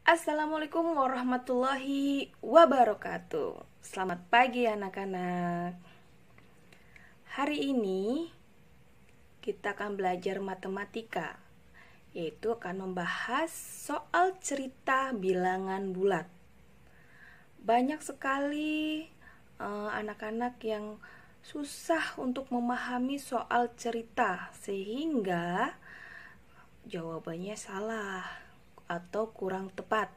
Assalamualaikum warahmatullahi wabarakatuh. Selamat pagi anak-anak. Hari ini kita akan belajar matematika, yaitu akan membahas soal cerita bilangan bulat. Banyak sekali anak-anak yang susah untuk memahami soal cerita, sehingga jawabannya salah atau kurang tepat.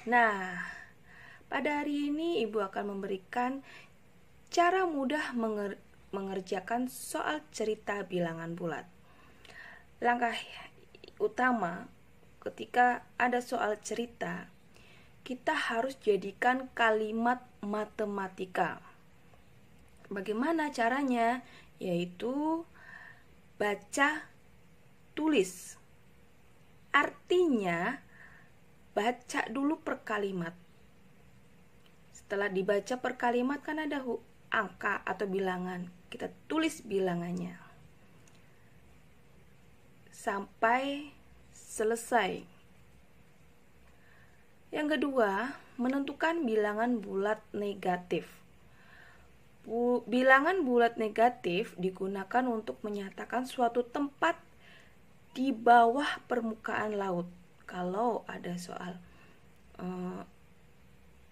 Nah, pada hari ini Ibu akan memberikan cara mudah mengerjakan soal cerita bilangan bulat. Langkah utama ketika ada soal cerita, kita harus jadikan kalimat matematika. Bagaimana caranya? Yaitu baca, tulis. Artinya, baca dulu per kalimat. Setelah dibaca per kalimat kan ada angka atau bilangan. Kita tulis bilangannya sampai selesai. Yang kedua, menentukan bilangan bulat negatif. Bilangan bulat negatif digunakan untuk menyatakan suatu tempat di bawah permukaan laut. Kalau ada soal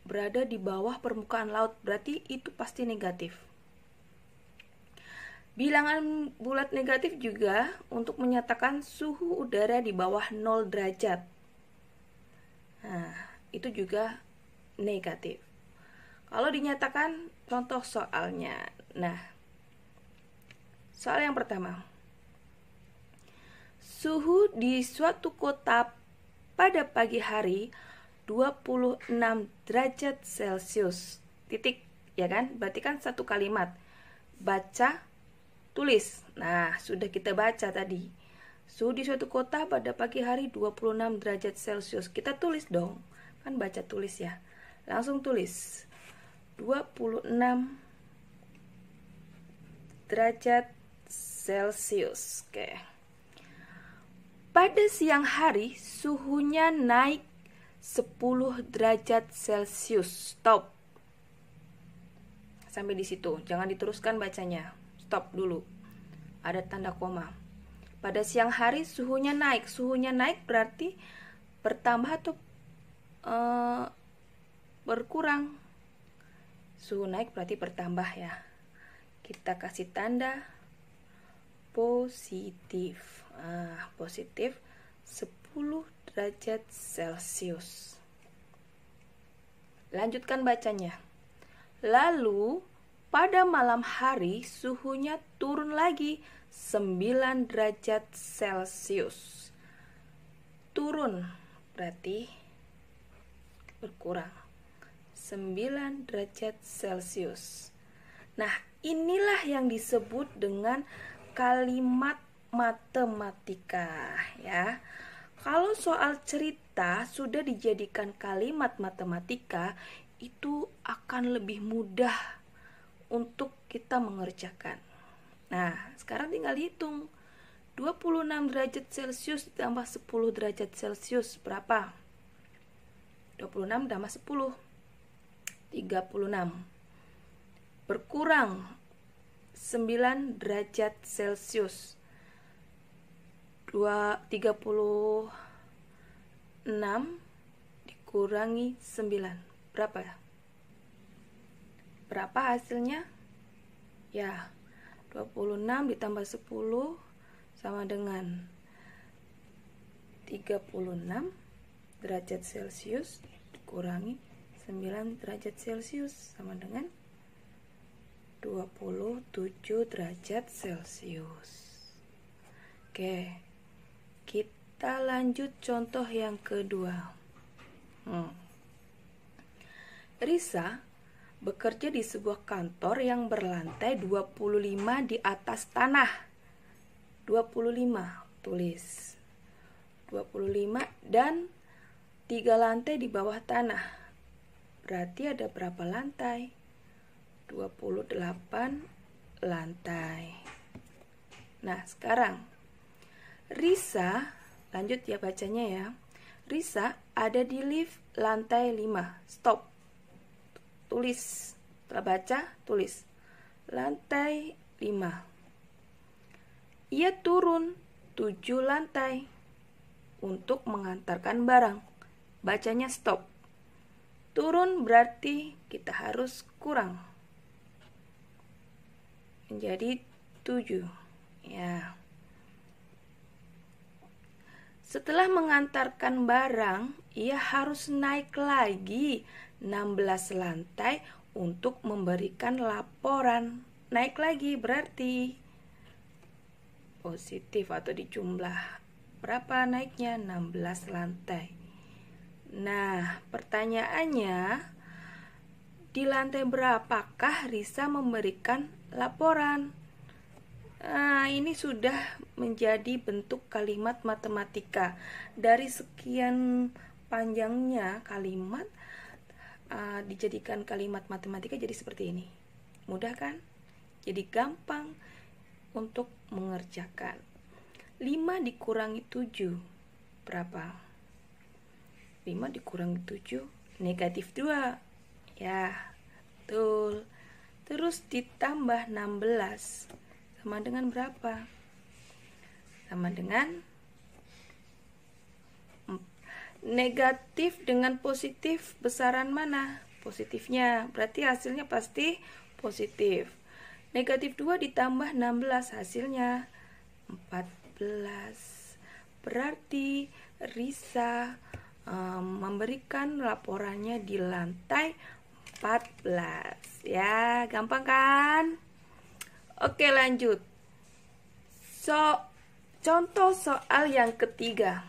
berada di bawah permukaan laut, berarti itu pasti negatif. Bilangan bulat negatif juga untuk menyatakan suhu udara di bawah 0 derajat. Nah, itu juga negatif. Kalau dinyatakan, contoh soalnya. Nah, soal yang pertama. Suhu di suatu kota pada pagi hari 26 derajat Celcius. Titik, ya kan? Berarti kan satu kalimat. Baca, tulis. Nah, sudah kita baca tadi. Suhu di suatu kota pada pagi hari 26 derajat Celcius. Kita tulis dong. Kan baca tulis ya. Langsung tulis. 26 derajat Celcius. Oke. Pada siang hari suhunya naik 10 derajat Celcius. Stop. Sampai di situ. Jangan diteruskan bacanya. Stop dulu. Ada tanda koma. Pada siang hari suhunya naik. Suhunya naik berarti bertambah atau berkurang. Suhu naik berarti bertambah ya. Kita kasih tanda positif. Positif 10 derajat Celcius. Lanjutkan bacanya. Lalu pada malam hari suhunya turun lagi 9 derajat Celcius. Turun berarti berkurang 9 derajat Celcius. Nah, inilah yang disebut dengan kalimat matematika ya. Kalau soal cerita sudah dijadikan kalimat matematika, itu akan lebih mudah untuk kita mengerjakan. Nah, sekarang tinggal hitung. 26 derajat Celcius ditambah 10 derajat Celcius berapa? 26 tambah 10 36. Berkurang 9 derajat Celcius. 36 dikurangi 9. Berapa ya? Berapa hasilnya? Ya, 26 ditambah 10 sama dengan 36 derajat Celcius dikurangi 9 derajat Celcius sama dengan 27 derajat Celcius. Oke, kita lanjut contoh yang kedua. Risa bekerja di sebuah kantor yang berlantai 25 di atas tanah. 25, tulis. 25 dan 3 lantai di bawah tanah. Berarti ada berapa lantai? 28 lantai. Nah, sekarang Risa, lanjut ya bacanya ya. Risa ada di lift lantai 5. Stop. Tulis. Setelah baca, tulis. Lantai 5. Ia turun 7 lantai untuk mengantarkan barang. Bacanya stop. Turun berarti kita harus kurang. Menjadi 7. Ya. Setelah mengantarkan barang, ia harus naik lagi 16 lantai untuk memberikan laporan. Naik lagi berarti positif atau di jumlah. Berapa naiknya? 16 lantai. Nah, pertanyaannya, di lantai berapakah Risa memberikan laporan? Nah, ini sudah menjadi bentuk kalimat matematika. Dari sekian panjangnya kalimat, dijadikan kalimat matematika jadi seperti ini. Mudah kan? Jadi gampang untuk mengerjakan. 5 dikurangi 7 berapa? 5 dikurangi 7 negatif 2. Ya, betul. Terus ditambah 16 sama dengan berapa? Sama dengan negatif dengan positif, besaran mana? Positifnya, berarti hasilnya pasti positif. Negatif 2 ditambah 16, hasilnya 14. Berarti Risa memberikan laporannya di lantai 14. Ya, gampang kan? Oke, lanjut. Contoh soal yang ketiga.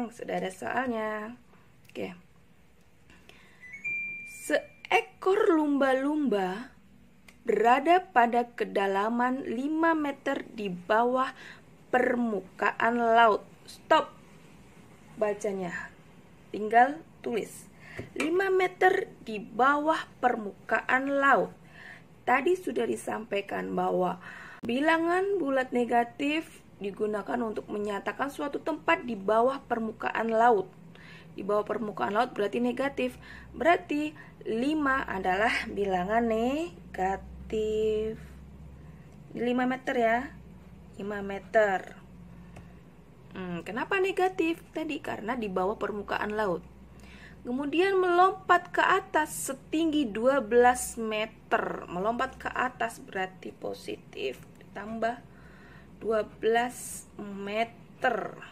Sudah ada soalnya. Oke. Seekor lumba-lumba berada pada kedalaman 5 meter di bawah permukaan laut. Stop. Bacanya. Tinggal tulis. 5 meter di bawah permukaan laut. Tadi sudah disampaikan bahwa bilangan bulat negatif digunakan untuk menyatakan suatu tempat di bawah permukaan laut. Di bawah permukaan laut berarti negatif. Berarti 5 adalah bilangan negatif. 5 meter ya. 5 meter. Kenapa negatif? Tadi karena di bawah permukaan laut. Kemudian melompat ke atas setinggi 12 meter. Melompat ke atas berarti positif. Ditambah 12 meter.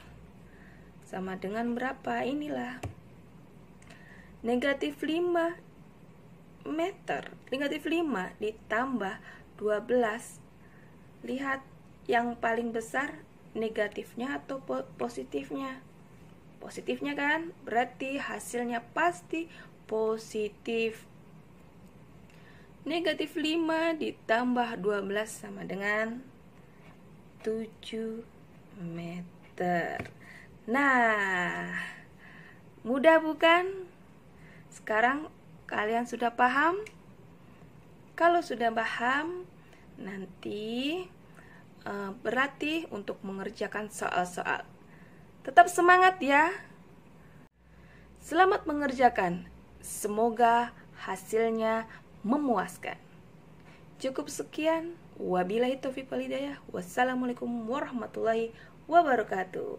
Sama dengan berapa? Inilah. Negatif 5 meter. Negatif 5 ditambah 12. Lihat yang paling besar negatifnya atau positifnya. Positifnya kan, berarti hasilnya pasti positif. Negatif 5 ditambah 12 sama dengan 7 meter. Nah, mudah bukan? Sekarang kalian sudah paham? Kalau sudah paham, nanti berlatih untuk mengerjakan soal-soal. Tetap semangat ya. Selamat mengerjakan. Semoga hasilnya memuaskan. Cukup sekian. Wabillahi taufiq wal hidayah. Wassalamualaikum warahmatullahi wabarakatuh.